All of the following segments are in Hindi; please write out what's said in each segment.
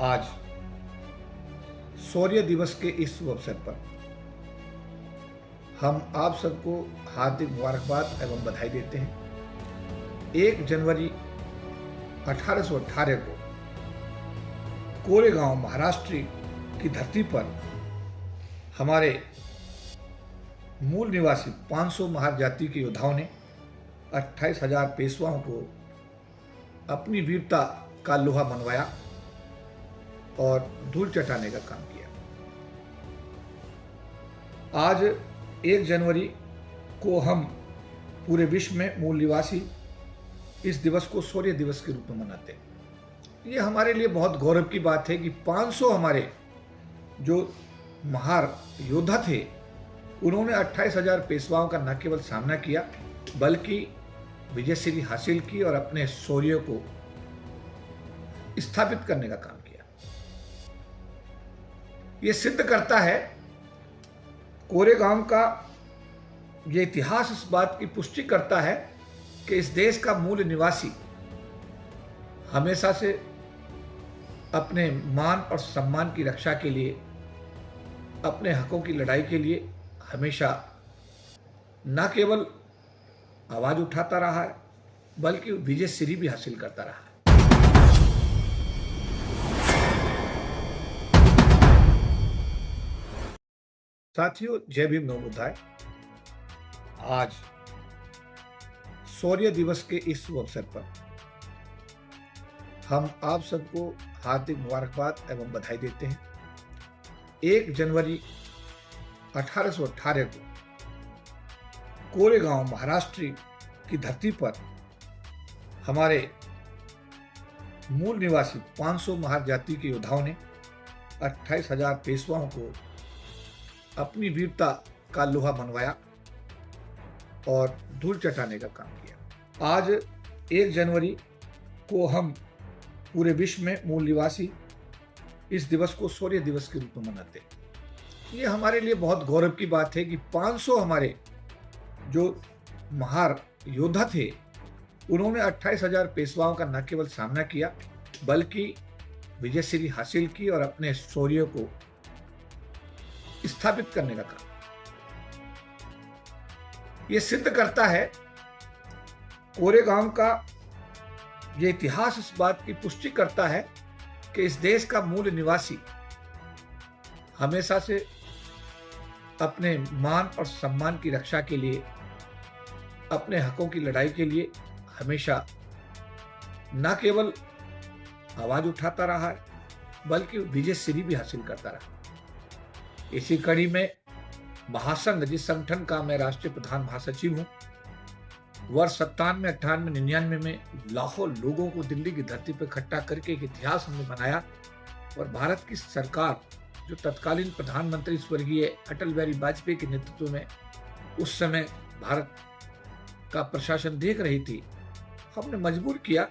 आज शौर्य दिवस के इस शुभ अवसर पर हम आप सबको हार्दिक मुबारकबाद एवं बधाई देते हैं। 1 जनवरी 1818 को कोरेगांव महाराष्ट्र की धरती पर हमारे मूल निवासी 500 महार जाति के योद्धाओं ने 28,000 पेशवाओं को अपनी वीरता का लोहा मनवाया और धूल चटाने का काम किया। आज 1 जनवरी को हम पूरे विश्व में मूल निवासी इस दिवस को शौर्य दिवस के रूप में मनाते हैं। ये हमारे लिए बहुत गौरव की बात है कि 500 हमारे जो महार योद्धा थे उन्होंने 28,000 पेशवाओं का न केवल सामना किया बल्कि विजयश्री हासिल की और अपने शौर्य को स्थापित करने का काम किया। ये सिद्ध करता है कोरेगांव का ये इतिहास इस बात की पुष्टि करता है कि इस देश का मूल निवासी हमेशा से अपने मान और सम्मान की रक्षा के लिए, अपने हकों की लड़ाई के लिए हमेशा न केवल आवाज उठाता रहा है बल्कि विजयश्री भी हासिल करता रहा है। साथियों, जय भीम नमो बुद्धाय। आज शौर्य दिवस के इस शुभ अवसर पर हम आप सबको हार्दिक मुबारकबाद एवं बधाई देते हैं। 1 जनवरी 1818 को कोरेगांव महाराष्ट्र की धरती पर हमारे मूल निवासी 500 महार जाति के योद्धाओं ने 28,000 पेशवाओं को अपनी वीरता का लोहा मनवाया और धूल चटाने का काम किया। आज 1 जनवरी को हम पूरे विश्व में मूल निवासी इस दिवस को शौर्य दिवस के रूप में मनाते हैं। ये हमारे लिए बहुत गौरव की बात है कि 500 हमारे जो महार योद्धा थे उन्होंने 28,000 पेशवाओं का न केवल सामना किया बल्कि विजयश्री हासिल की और अपने शौर्य को स्थापित करने का काम। यह सिद्ध करता है कोरेगांव का यह इतिहास इस बात की पुष्टि करता है कि इस देश का मूल निवासी हमेशा से अपने मान और सम्मान की रक्षा के लिए, अपने हकों की लड़ाई के लिए हमेशा न केवल आवाज उठाता रहा है बल्कि विजयश्री भी हासिल करता रहा। इसी कड़ी में महासंघ, जिस संगठन का मैं राष्ट्रीय प्रधान महासचिव हूं, वर्ष 97, 98, 99 में लाखों लोगों को दिल्ली की धरती पर इकट्ठा करके एक इतिहास हमने बनाया और भारत की सरकार जो तत्कालीन प्रधानमंत्री स्वर्गीय अटल बिहारी वाजपेयी के नेतृत्व में उस समय भारत का प्रशासन देख रही थी, हमने मजबूर किया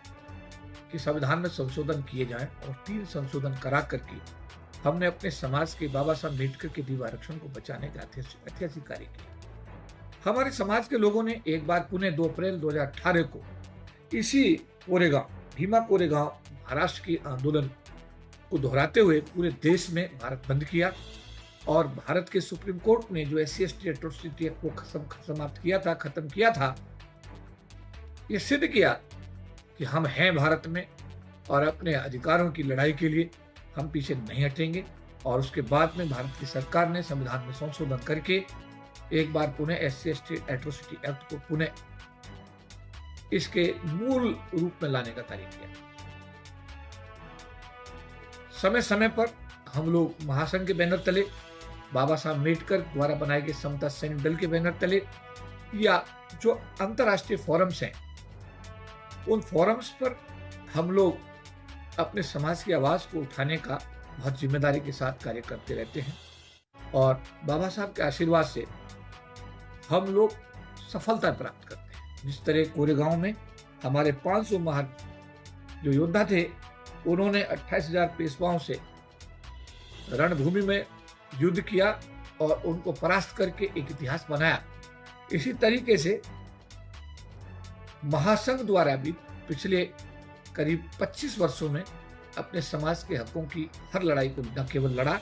कि संविधान में संशोधन किए जाएं और 3 संशोधन करा करके हमने अपने समाज के बाबा साहब अम्बेडकर के दिव्य आरक्षण को बचाने का ऐतिहासिक कार्य किया। हमारे समाज के लोगों ने एक बार पुनः 2 अप्रैल 2018 को इसी कोरेगांव, भीमा कोरेगांव महाराष्ट्र की आंदोलन को दोहराते हुए पूरे देश में भारत बंद किया और भारत के सुप्रीम कोर्ट ने जो SC/ST एट्रोसिटी एक्ट को समाप्त किया था, खत्म किया था, ये सिद्ध किया कि हम हैं भारत में और अपने अधिकारों की लड़ाई के लिए हम पीछे नहीं हटेंगे। और उसके बाद में भारत की सरकार ने संविधान में संशोधन करके एक बार पुनः SC/ST एट्रोसिटी एक्ट को पुनः इसके मूल रूप में लाने का कार्य किया। समय समय पर हम लोग महासंघ के बैनर तले, बाबा साहब अम्बेडकर द्वारा बनाए गए समता सैनिक दल के बैनर तले या जो अंतर्राष्ट्रीय फोरम्स हैं उन फोरम्स पर हम लोग अपने समाज की आवाज को उठाने का बहुत जिम्मेदारी के साथ कार्य करते रहते हैं और बाबा साहब के आशीर्वाद से हम लोग सफलता प्राप्त करते हैं। जिस तरह कोरेगांव में हमारे 500 महार जो योद्धा थे उन्होंने 28,000 पेशवाओं से रणभूमि में युद्ध किया और उनको परास्त करके एक इतिहास बनाया। इसी तरीके से महासंघ द्वारा भी पिछले करीब 25 वर्षों में अपने समाज के हकों की हर लड़ाई को न केवल लड़ा,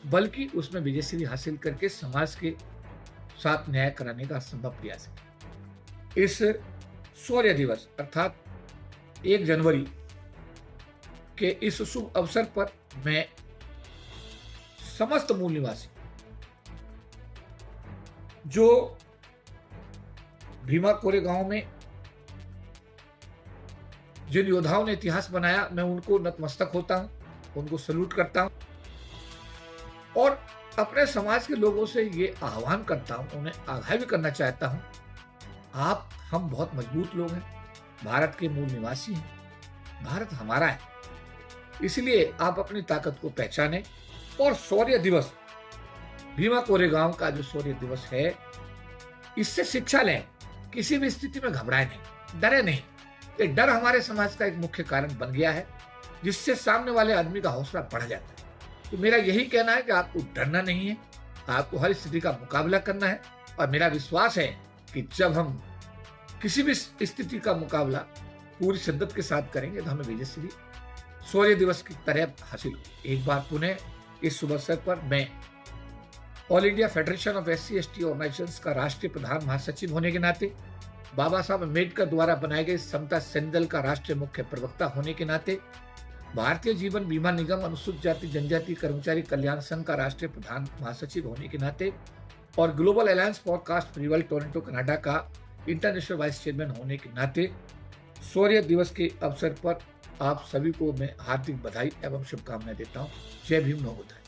बल्कि उसमें विजयश्री हासिल करके समाज के साथ न्याय कराने का असंभव प्रयास है। इस शौर्य दिवस अर्थात 1 जनवरी के इस शुभ अवसर पर मैं समस्त मूल निवासी जो भीमा कोरेगांव में जिन योद्धाओं ने इतिहास बनाया, मैं उनको नतमस्तक होता हूं, उनको सल्यूट करता हूं और अपने समाज के लोगों से ये आह्वान करता हूं, उन्हें आगाह भी करना चाहता हूं, हम बहुत मजबूत लोग हैं, भारत के मूल निवासी हैं, भारत हमारा है, इसलिए आप अपनी ताकत को पहचानें और शौर्य दिवस, भीमा कोरेगांव का जो शौर्य दिवस है, इससे शिक्षा लें। किसी भी स्थिति में घबराए नहीं, डरे नहीं। ये डर हमारे समाज का एक मुख्य कारण बन गया है, जिससे सामने वाले आदमी का हौसला बढ़ जाता है। तो मेरा यही कहना है कि आपको डरना नहीं है, आपको हर स्थिति का मुकाबला करना है और मेरा विश्वास है कि जब हम किसी भी स्थिति का मुकाबला पूरी शिद्दत के साथ करेंगे तो हमें विजयश्री शौर्य दिवस की तरह हासिल होगी। एक बार पुनः इस शुभ अवसर पर मैं all India federation of SC/ST organisations का राष्ट्रीय प्रधान महासचिव होने के नाते, बाबा साहब अम्बेडकर द्वारा बनाए गए समता सेना दल का राष्ट्रीय मुख्य प्रवक्ता होने के नाते, भारतीय जीवन बीमा निगम अनुसूचित जाति जनजाति कर्मचारी कल्याण संघ का राष्ट्रीय प्रधान महासचिव होने के नाते और global alliance for caste free world Toronto Canada का इंटरनेशनल वाइस चेयरमैन होने के नाते शौर्य दिवस के अवसर पर आप सभी को मैं हार्दिक बधाई एवं शुभकामनाएं देता हूं। जय भीम, नमो बुद्धाय।